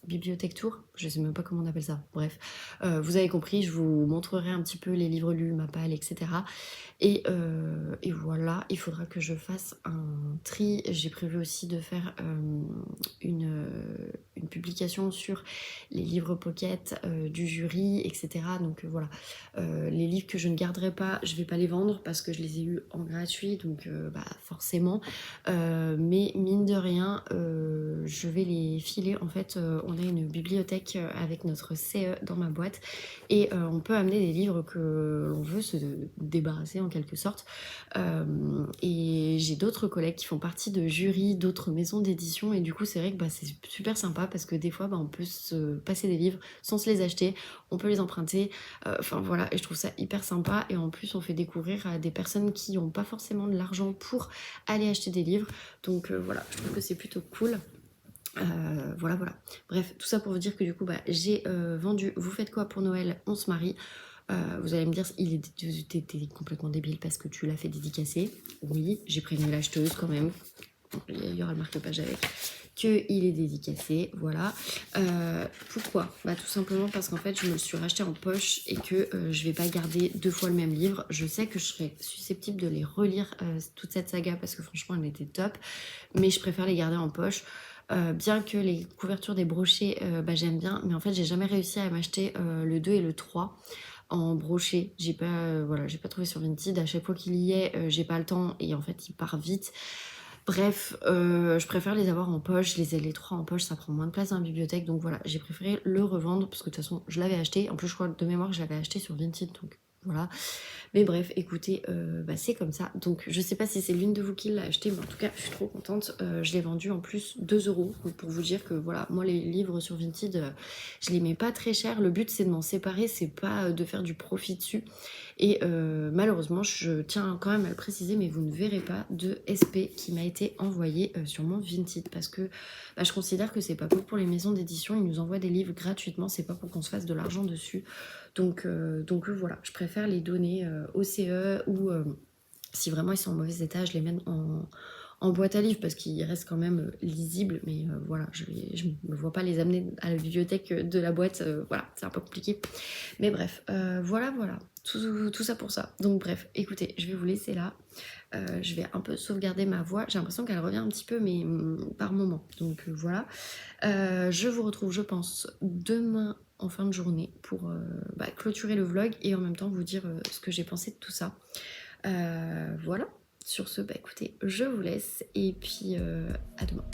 bibliothèque tour, je sais même pas comment on appelle ça, bref, vous avez compris, je vous montrerai un petit peu les livres lus, ma palle, etc. Et voilà, il faudra que je fasse un tri. J'ai prévu aussi de faire une publication sur les livres pocket du jury, etc. Donc voilà, les livres que je ne garderai pas, je vais pas les vendre parce que je les ai eus en gratuit, donc bah, forcément, mais mine de rien, je vais les filer. En fait, on a une bibliothèque avec notre CE dans ma boîte et on peut amener des livres que l'on veut se débarrasser en quelque sorte. Et j'ai d'autres collègues qui font partie de jurys d'autres maisons d'édition et du coup c'est vrai que c'est super sympa parce que des fois on peut se passer des livres sans se les acheter, on peut les emprunter, enfin voilà, et je trouve ça hyper sympa et en plus on fait découvrir à des personnes qui n'ont pas forcément de l'argent pour aller acheter des livres, donc voilà, je trouve que c'est plutôt cool. Voilà. Bref, tout ça pour vous dire que du coup, j'ai vendu Vous faites quoi pour Noël? On se marie. Vous allez me dire, t'es complètement débile parce que tu l'as fait dédicacer. Oui, j'ai prévenu l'acheteuse quand même. Il y aura le marque-page avec. Qu'il est dédicacé, voilà. Pourquoi? Tout simplement parce qu'en fait, je me le suis racheté en poche et que je vais pas garder 2 fois le même livre. Je sais que je serais susceptible de les relire toute cette saga parce que franchement, elle était top. Mais je préfère les garder en poche. Bien que les couvertures des brochets, j'aime bien, mais en fait j'ai jamais réussi à m'acheter le 2 et le 3 en brochet. J'ai pas trouvé sur Vinted. À chaque fois qu'il y est, j'ai pas le temps et en fait il part vite. Bref, je préfère les avoir en poche. Les 3 en poche, ça prend moins de place dans la bibliothèque, donc voilà, j'ai préféré le revendre parce que de toute façon je l'avais acheté. En plus je crois de mémoire que je l'avais acheté sur Vinted, donc voilà. Mais bref, écoutez, c'est comme ça. Donc je sais pas si c'est l'une de vous qui l'a acheté, mais en tout cas je suis trop contente. Je l'ai vendu en plus 2 €. Donc pour vous dire que voilà, moi les livres sur Vinted, je les mets pas très cher. Le but c'est de m'en séparer, c'est pas de faire du profit dessus. Et malheureusement, je tiens quand même à le préciser, mais vous ne verrez pas de SP qui m'a été envoyé sur mon Vinted parce que je considère que c'est pas pour les maisons d'édition. Ils nous envoient des livres gratuitement, c'est pas pour qu'on se fasse de l'argent dessus. Donc voilà, je préfère les donner au CE ou si vraiment ils sont en mauvais état, je les mets en boîte à livres parce qu'ils restent quand même lisibles, mais voilà, je me vois pas les amener à la bibliothèque de la boîte, voilà, c'est un peu compliqué. Mais bref, voilà, tout ça pour ça. Donc bref, écoutez, je vais vous laisser là. Je vais un peu sauvegarder ma voix. J'ai l'impression qu'elle revient un petit peu, mais par moment. Donc voilà. Je vous retrouve, je pense, demain en fin de journée pour clôturer le vlog et en même temps vous dire ce que j'ai pensé de tout ça. Voilà. Sur ce, écoutez, je vous laisse et puis à demain.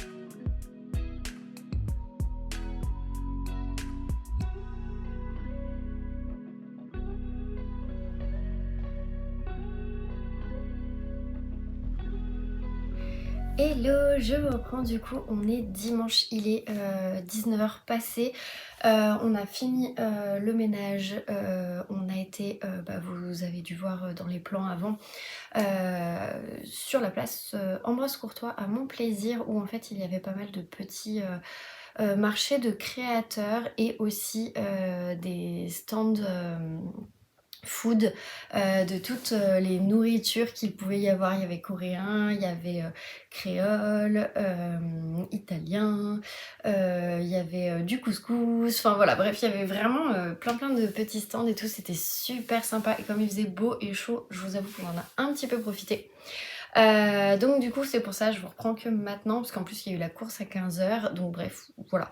Hello, je me reprends du coup, on est dimanche, il est 19h passé, on a fini le ménage, on a été, vous avez dû voir dans les plans avant, sur la place Ambroise Courtois à Montplaisir où en fait il y avait pas mal de petits marchés de créateurs et aussi des stands food de toutes les nourritures qu'il pouvait y avoir. Il y avait coréen, il y avait créole, italien, il y avait du couscous, enfin voilà, bref, il y avait vraiment plein de petits stands et tout, c'était super sympa et comme il faisait beau et chaud, je vous avoue qu'on en a un petit peu profité. Donc du coup c'est pour ça je vous reprends que maintenant parce qu'en plus il y a eu la course à 15h, donc bref voilà.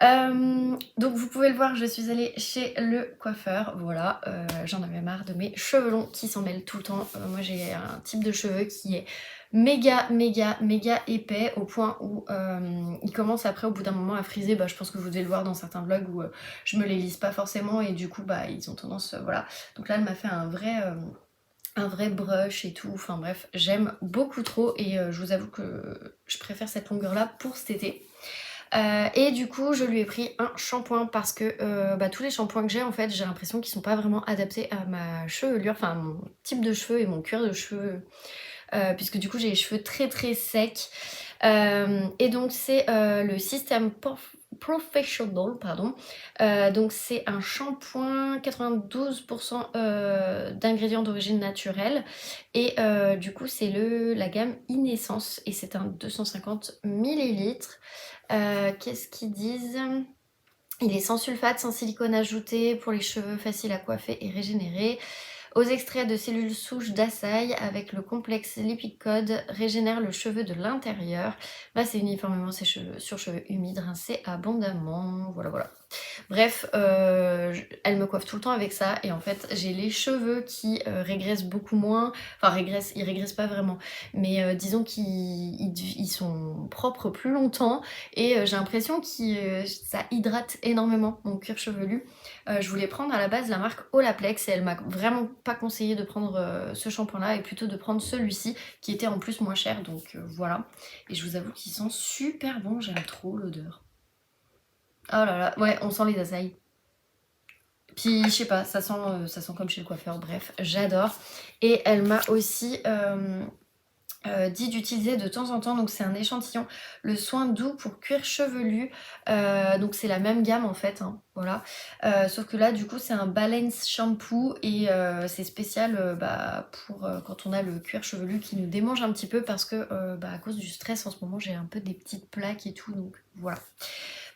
Donc vous pouvez le voir, je suis allée chez le coiffeur, voilà, j'en avais marre de mes cheveux longs qui s'en mêlent tout le temps. Moi j'ai un type de cheveux qui est méga épais au point où il commence après au bout d'un moment à friser. Je pense que vous devez le voir dans certains vlogs où je me les lisse pas forcément et du coup ils ont tendance, voilà. Donc là elle m'a fait un vrai brush et tout, enfin bref, j'aime beaucoup trop et je vous avoue que je préfère cette longueur là pour cet été. Et du coup je lui ai pris un shampoing parce que tous les shampoings que j'ai en fait j'ai l'impression qu'ils sont pas vraiment adaptés à ma chevelure, enfin à mon type de cheveux et mon cuir de cheveux, puisque du coup j'ai les cheveux très secs, et donc c'est le système Professional, pardon. Donc c'est un shampoing 92% d'ingrédients d'origine naturelle et du coup c'est la gamme Inessence et c'est un 250 ml. Qu'est-ce qu'ils disent? Il est sans sulfate, sans silicone ajouté, pour les cheveux, facile à coiffer et régénérer. Aux extraits de cellules souches d'açaï avec le complexe Lipicode régénère le cheveu de l'intérieur. C'est uniformément sur cheveux humides, rincés abondamment. Voilà. Bref, elle me coiffe tout le temps avec ça et en fait j'ai les cheveux qui régressent beaucoup moins, enfin ils régressent pas vraiment, mais disons qu'ils sont propres plus longtemps et j'ai l'impression que ça hydrate énormément mon cuir chevelu. Je voulais prendre à la base la marque Olaplex et elle m'a vraiment pas conseillé de prendre ce shampoing là et plutôt de prendre celui-ci qui était en plus moins cher, donc voilà. Et je vous avoue qu'il sent super bon, j'aime trop l'odeur. Oh là là, ouais, on sent les azaïs. Puis je sais pas, ça sent comme chez le coiffeur, bref, j'adore. Et elle m'a aussi dit d'utiliser de temps en temps, donc c'est un échantillon, le soin doux pour cuir chevelu. Donc c'est la même gamme en fait, hein, voilà. Sauf que là du coup c'est un balance shampoo et c'est spécial pour quand on a le cuir chevelu qui nous démange un petit peu parce que à cause du stress en ce moment j'ai un peu des petites plaques et tout, donc voilà.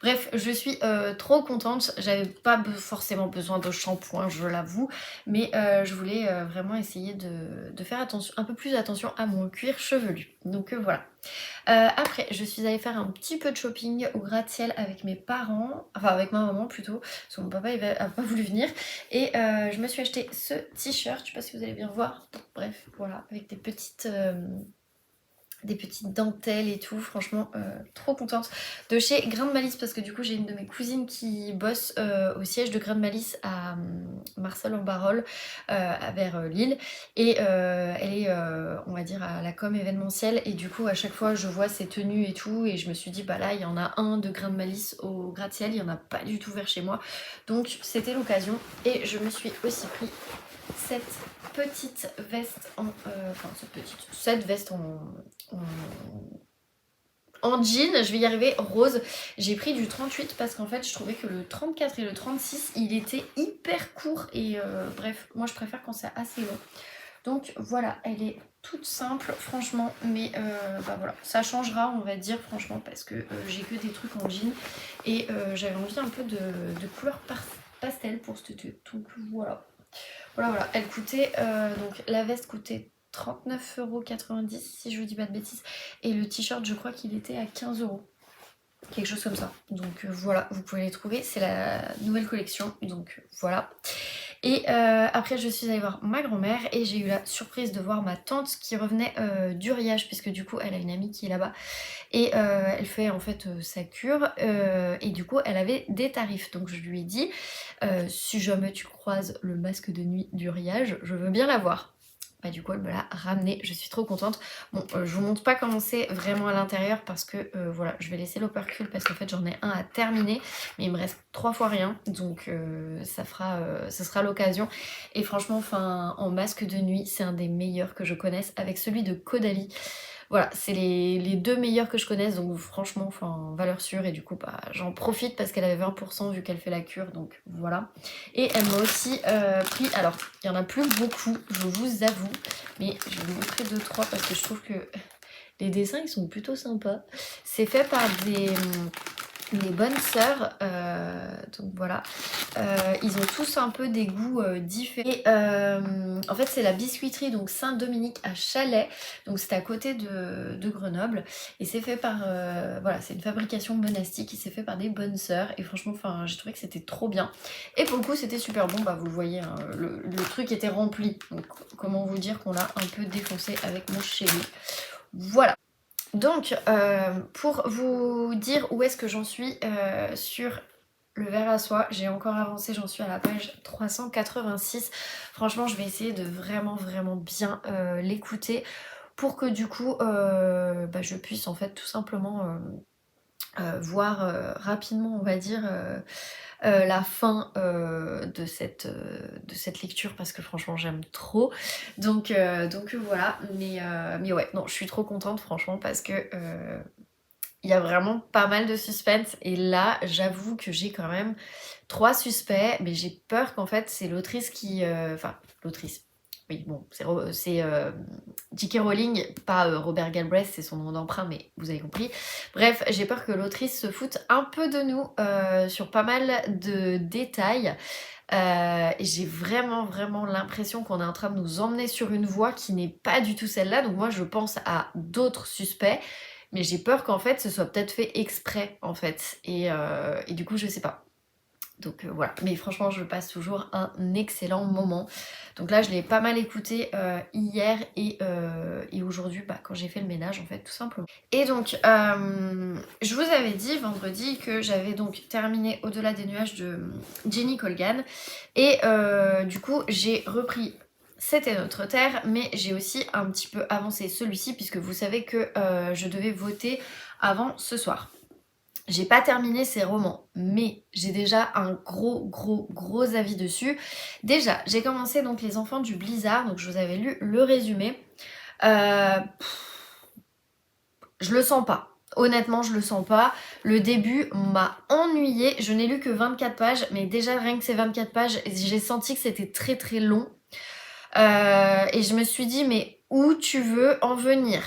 Bref, je suis trop contente. J'avais pas forcément besoin de shampoing, je l'avoue, mais je voulais vraiment essayer de faire attention, un peu plus attention à mon cuir chevelu. Donc voilà. Après, je suis allée faire un petit peu de shopping au gratte-ciel avec mes parents, enfin avec ma maman plutôt, parce que mon papa il a pas voulu venir. Et je me suis acheté ce t-shirt, je sais pas si vous allez bien voir. Bref, voilà, avec des petites dentelles et tout, franchement trop contente. De chez Grain de Malice parce que du coup j'ai une de mes cousines qui bosse au siège de Grain de Malice à Marseille en Barole vers Lille et elle est on va dire à la com événementielle et du coup à chaque fois je vois ses tenues et tout et je me suis dit bah là il y en a un de Grain de Malice au gratte-ciel, il y en a pas du tout vers chez moi, donc c'était l'occasion et je me suis aussi pris cette petite veste cette veste en jean, je vais y arriver, rose. J'ai pris du 38 parce qu'en fait je trouvais que le 34 et le 36 il était hyper court et bref, moi je préfère quand c'est assez long. Donc voilà, elle est toute simple franchement, mais voilà, ça changera on va dire franchement parce que j'ai que des trucs en jean et j'avais envie un peu de couleur pastel pour cet été, donc voilà. Voilà, elle coûtait, donc la veste coûtait 39,90€ si je vous dis pas de bêtises. Et le t-shirt, je crois qu'il était à 15€. Quelque chose comme ça. Donc voilà, vous pouvez les trouver. C'est la nouvelle collection. Donc voilà. Et après, je suis allée voir ma grand-mère et j'ai eu la surprise de voir ma tante qui revenait d'Uriage, puisque du coup, elle a une amie qui est là-bas. Et elle fait en fait sa cure. Et du coup, elle avait des tarifs. Donc je lui ai dit, si jamais tu croises le masque de nuit d'Uriage, je veux bien l'avoir. Bah du coup elle me l'a ramené, je suis trop contente. Bon je vous montre pas comment c'est vraiment à l'intérieur parce que voilà, je vais laisser l'opercule parce qu'en fait j'en ai un à terminer, mais il me reste 3 fois rien, donc ça sera l'occasion. Et franchement enfin en masque de nuit c'est un des meilleurs que je connaisse avec celui de Caudalie. Voilà, c'est les deux meilleurs que je connaisse, donc franchement, enfin, valeur sûre, et du coup, bah, j'en profite parce qu'elle avait 20% vu qu'elle fait la cure, donc voilà. Et elle m'a aussi pris, alors, il y en a plus beaucoup, je vous avoue, mais je vais vous montrer 2-3 parce que je trouve que les dessins, ils sont plutôt sympas. C'est fait par des bonnes sœurs, donc voilà. Ils ont tous un peu des goûts différents. Et en fait c'est la biscuiterie donc Saint-Dominique à Chalais, donc c'est à côté de Grenoble et c'est fait par voilà, c'est une fabrication monastique et c'est fait par des bonnes sœurs et franchement enfin j'ai trouvé que c'était trop bien et pour le coup c'était super bon, bah vous le voyez hein, le truc était rempli, donc comment vous dire qu'on l'a un peu défoncé avec mon chéri. Voilà. Donc, pour vous dire où est-ce que j'en suis sur le verre à soie, j'ai encore avancé, j'en suis à la page 386. Franchement, je vais essayer de vraiment bien l'écouter pour que du coup, je puisse en fait tout simplement voir rapidement, on va dire, la fin de cette lecture parce que franchement j'aime trop, donc voilà, mais ouais, non je suis trop contente franchement parce que il y a vraiment pas mal de suspense et là j'avoue que j'ai quand même 3 suspects, mais j'ai peur qu'en fait c'est l'autrice qui enfin l'autrice, oui bon c'est J.K. Rowling, pas Robert Galbraith, c'est son nom d'emprunt, mais vous avez compris. Bref, j'ai peur que l'autrice se foute un peu de nous sur pas mal de détails. Et j'ai vraiment l'impression qu'on est en train de nous emmener sur une voie qui n'est pas du tout celle-là. Donc moi, je pense à d'autres suspects, mais j'ai peur qu'en fait, ce soit peut-être fait exprès, en fait. Et du coup, je sais pas. Donc voilà, mais franchement je passe toujours un excellent moment. Donc là je l'ai pas mal écouté hier et aujourd'hui quand j'ai fait le ménage en fait tout simplement. Et donc je vous avais dit vendredi que j'avais donc terminé Au-delà des nuages de Jenny Colgan et du coup j'ai repris C'était notre terre, mais j'ai aussi un petit peu avancé celui-ci puisque vous savez que je devais voter avant ce soir. J'ai pas terminé ces romans, mais j'ai déjà un gros avis dessus. Déjà, j'ai commencé donc Les Enfants du Blizzard, donc je vous avais lu le résumé. Je le sens pas. Honnêtement, je le sens pas. Le début m'a ennuyée. Je n'ai lu que 24 pages, mais déjà rien que ces 24 pages, j'ai senti que c'était très long. Et je me suis dit, mais où tu veux en venir,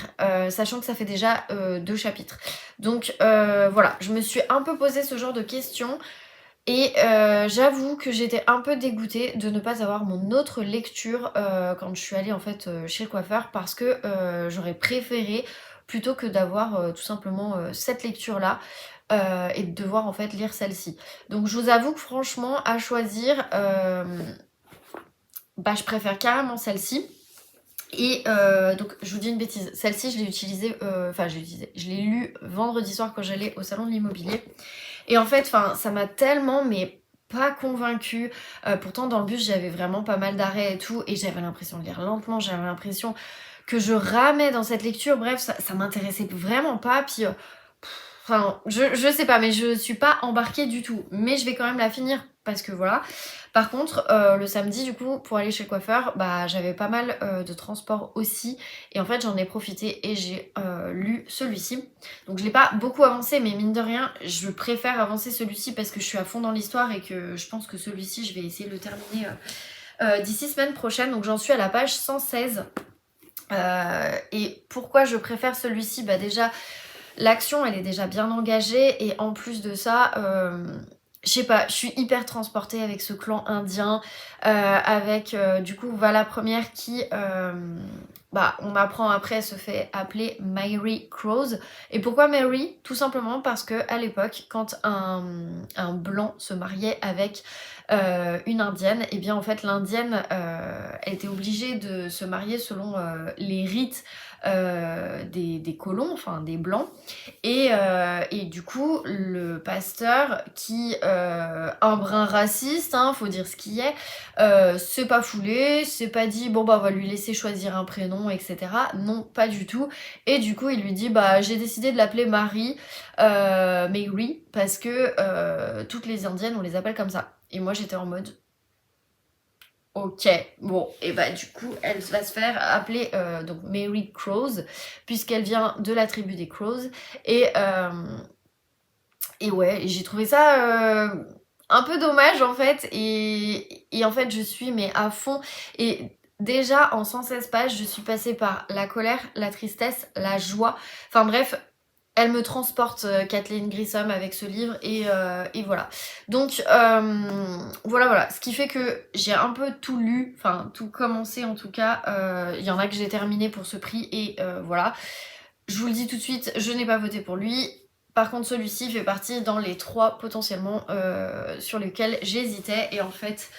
sachant que ça fait déjà 2 chapitres. Donc voilà, je me suis un peu posé ce genre de questions et j'avoue que j'étais un peu dégoûtée de ne pas avoir mon autre lecture quand je suis allée en fait chez le coiffeur parce que j'aurais préféré plutôt que d'avoir tout simplement cette lecture là et de devoir en fait lire celle-ci. Donc je vous avoue que franchement à choisir je préfère carrément celle-ci. Et donc je vous dis une bêtise, celle-ci je l'ai utilisée, je l'ai lue vendredi soir quand j'allais au salon de l'immobilier. Et en fait, ça m'a tellement mais pas convaincue. Pourtant dans le bus j'avais vraiment pas mal d'arrêts et tout, et j'avais l'impression de lire lentement, j'avais l'impression que je ramais dans cette lecture. Bref, ça m'intéressait vraiment pas. Puis je sais pas, mais je suis pas embarquée du tout. Mais je vais quand même la finir parce que voilà. Par contre, le samedi, du coup, pour aller chez le coiffeur, j'avais pas mal de transport aussi. Et en fait, j'en ai profité et j'ai lu celui-ci. Donc, je l'ai pas beaucoup avancé, mais mine de rien, je préfère avancer celui-ci parce que je suis à fond dans l'histoire et que je pense que celui-ci, je vais essayer de le terminer d'ici semaine prochaine. Donc, j'en suis à la page 116. Et pourquoi je préfère celui-ci ? Déjà, l'action, elle est déjà bien engagée et en plus de ça... je sais pas, je suis hyper transportée avec ce clan indien, avec du coup Vala Première qui, on apprend après, se fait appeler Mary Crows. Et pourquoi Mary ? Tout simplement parce que à l'époque, quand un blanc se mariait avec une indienne, et bien en fait l'indienne elle était obligée de se marier selon les rites des colons, enfin des blancs. Et du coup, le pasteur, qui, un brin raciste, faut dire ce qu'il est, s'est pas foulé, s'est pas dit bon on va lui laisser choisir un prénom, etc. Non, pas du tout. Et du coup, il lui dit j'ai décidé de l'appeler Mary, parce que toutes les indiennes on les appelle comme ça. Et moi j'étais en mode ok, bon, et du coup, elle va se faire appeler donc Mary Crows, puisqu'elle vient de la tribu des Crows. Et ouais, j'ai trouvé ça un peu dommage en fait. Et en fait, je suis mais à fond. Et déjà, en 116 pages, je suis passée par la colère, la tristesse, la joie. Enfin bref, elle me transporte, Kathleen Grissom, avec ce livre, et voilà. Donc voilà, ce qui fait que j'ai un peu tout lu, enfin tout commencé en tout cas. Il y en a que j'ai terminé pour ce prix, et voilà. Je vous le dis tout de suite, je n'ai pas voté pour lui. Par contre, celui-ci fait partie dans les 3 potentiellement sur lesquels j'hésitais, et en fait...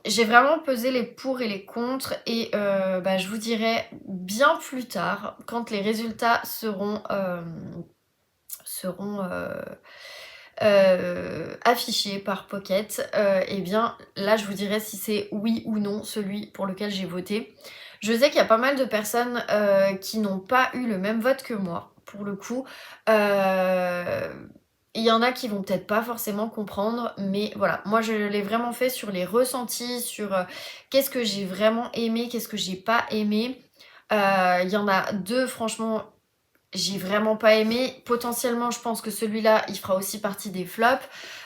j'ai vraiment pesé les pour et les contre, et je vous dirai bien plus tard quand les résultats seront affichés par Pocket. Et bien là je vous dirai si c'est oui ou non celui pour lequel j'ai voté. Je sais qu'il y a pas mal de personnes qui n'ont pas eu le même vote que moi pour le coup. Il y en a qui vont peut-être pas forcément comprendre, mais voilà, moi je l'ai vraiment fait sur les ressentis, sur qu'est-ce que j'ai vraiment aimé, qu'est-ce que j'ai pas aimé. Il y en a 2, franchement, j'ai vraiment pas aimé. Potentiellement, je pense que celui-là, il fera aussi partie des flops.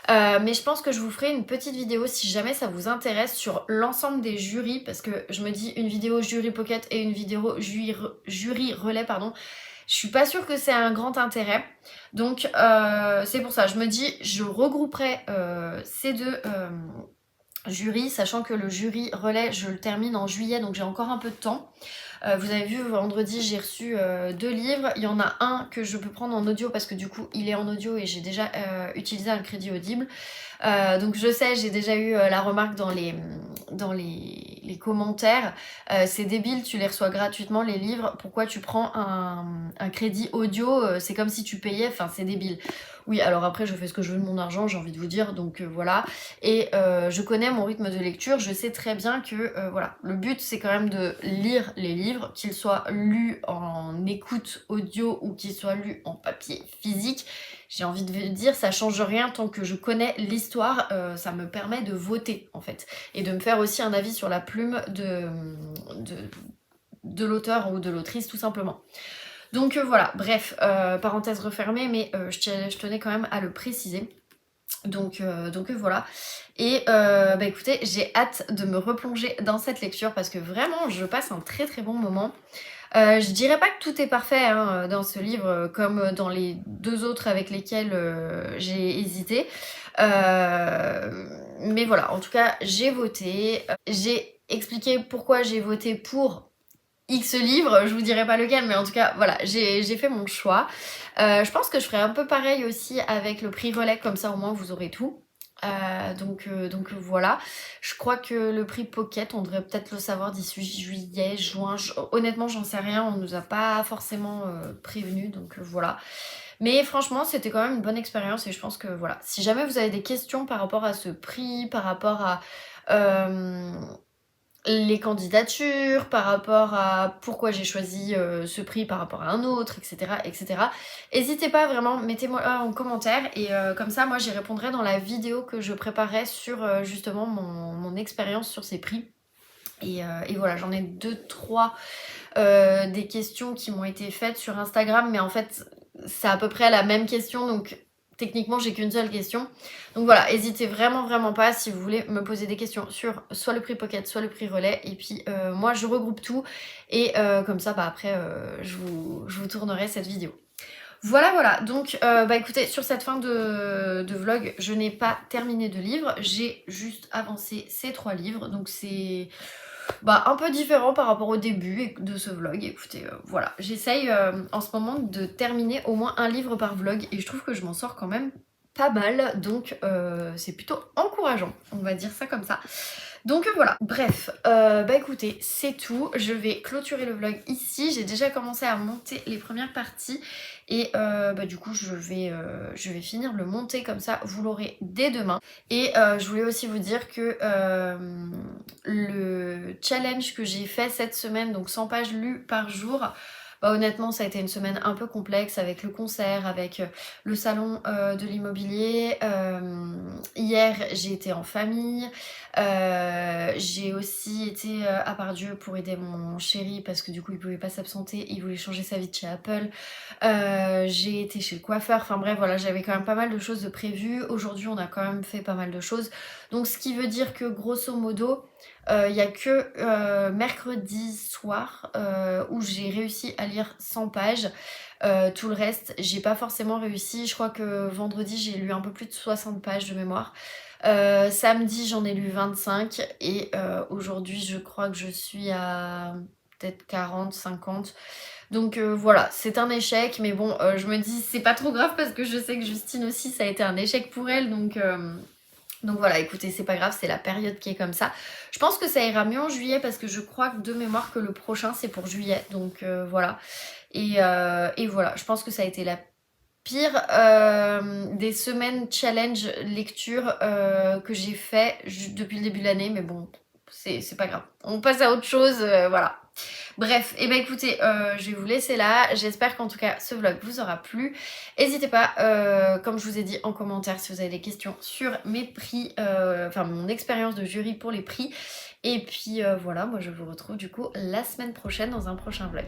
Mais je pense que je vous ferai une petite vidéo si jamais ça vous intéresse sur l'ensemble des jurys, parce que je me dis une vidéo jury Pocket et une vidéo jury relais, pardon. Je suis pas sûre que c'est un grand intérêt. Donc c'est pour ça, je me dis, je regrouperai ces deux jury, sachant que le jury relais je le termine en juillet, donc j'ai encore un peu de temps. Vous avez vu, vendredi j'ai reçu 2 livres, il y en a un que je peux prendre en audio parce que du coup il est en audio et j'ai déjà utilisé un crédit audible. Donc je sais, j'ai déjà eu la remarque dans les commentaires, c'est débile, tu les reçois gratuitement les livres, pourquoi tu prends un crédit audio, c'est comme si tu payais, enfin c'est débile. Oui, alors après je fais ce que je veux de mon argent, j'ai envie de vous dire, donc voilà. Et je connais mon rythme de lecture, je sais très bien que voilà, le but c'est quand même de lire les livres, qu'ils soient lus en écoute audio ou qu'ils soient lus en papier physique. J'ai envie de dire, ça change rien tant que je connais l'histoire, ça me permet de voter en fait. Et de me faire aussi un avis sur la plume de l'auteur ou de l'autrice tout simplement. Donc voilà, bref, parenthèse refermée, mais je tenais quand même à le préciser. Donc voilà. Et bah écoutez, j'ai hâte de me replonger dans cette lecture parce que vraiment, je passe un très très bon moment. Je dirais pas que tout est parfait hein, dans ce livre, comme dans les 2 autres avec lesquels j'ai hésité. Mais voilà, en tout cas, j'ai voté. J'ai expliqué pourquoi j'ai voté pour X livre, je vous dirai pas lequel, mais en tout cas, voilà, j'ai fait mon choix. Je pense que je ferai un peu pareil aussi avec le prix relais, comme ça au moins vous aurez tout. Donc voilà, je crois que le prix Pocket, on devrait peut-être le savoir d'ici juillet, juin, honnêtement j'en sais rien, on nous a pas forcément prévenu, donc voilà. Mais franchement c'était quand même une bonne expérience et je pense que voilà, si jamais vous avez des questions par rapport à ce prix, par rapport à les candidatures, par rapport à pourquoi j'ai choisi ce prix par rapport à un autre, etc. etc. N'hésitez pas vraiment, mettez-moi en commentaire et comme ça moi j'y répondrai dans la vidéo que je préparais sur justement mon expérience sur ces prix. Et voilà, j'en ai 2-3 des questions qui m'ont été faites sur Instagram, mais en fait c'est à peu près la même question, donc techniquement j'ai qu'une seule question. Donc voilà, n'hésitez vraiment pas si vous voulez me poser des questions sur soit le prix Pocket, soit le prix relais. Et puis moi je regroupe tout et comme ça bah après je vous tournerai cette vidéo. Voilà, donc bah écoutez, sur cette fin de vlog, je n'ai pas terminé de livre, j'ai juste avancé ces 3 livres, donc c'est bah, un peu différent par rapport au début de ce vlog. Écoutez, voilà, j'essaye en ce moment de terminer au moins un livre par vlog et je trouve que je m'en sors quand même pas mal, donc c'est plutôt encourageant, on va dire ça comme ça. Donc voilà, bref, bah écoutez, c'est tout, je vais clôturer le vlog ici, j'ai déjà commencé à monter les premières parties et bah du coup je vais finir de le monter comme ça, vous l'aurez dès demain. Et je voulais aussi vous dire que le challenge que j'ai fait cette semaine, donc 100 pages lues par jour, bah honnêtement ça a été une semaine un peu complexe avec le concert, avec le salon de l'immobilier. Hier j'ai été en famille, j'ai aussi été à Pardieu pour aider mon chéri parce que du coup il pouvait pas s'absenter, il voulait changer sa vie de chez Apple. J'ai été chez le coiffeur, enfin bref voilà, j'avais quand même pas mal de choses de prévues. Aujourd'hui on a quand même fait pas mal de choses, donc ce qui veut dire que grosso modo il n'y a que mercredi soir où j'ai réussi à lire 100 pages. Tout le reste, j'ai pas forcément réussi. Je crois que vendredi, j'ai lu un peu plus de 60 pages de mémoire. Samedi, j'en ai lu 25. Et aujourd'hui, je crois que je suis à peut-être 40, 50. Donc voilà, c'est un échec. Mais bon, je me dis, c'est pas trop grave parce que je sais que Justine aussi, ça a été un échec pour elle. Donc voilà, écoutez, c'est pas grave, c'est la période qui est comme ça. Je pense que ça ira mieux en juillet parce que je crois de mémoire que le prochain c'est pour juillet. Donc voilà. Et voilà, je pense que ça a été la pire des semaines challenge lecture que j'ai fait depuis le début de l'année. Mais bon, c'est pas grave. On passe à autre chose, voilà. Bref, et bah écoutez, je vais vous laisser là. J'espère qu'en tout cas ce vlog vous aura plu. N'hésitez pas, comme je vous ai dit en commentaire, si vous avez des questions sur mes prix, enfin mon expérience de jury pour les prix. Et puis voilà, moi je vous retrouve du coup la semaine prochaine dans un prochain vlog.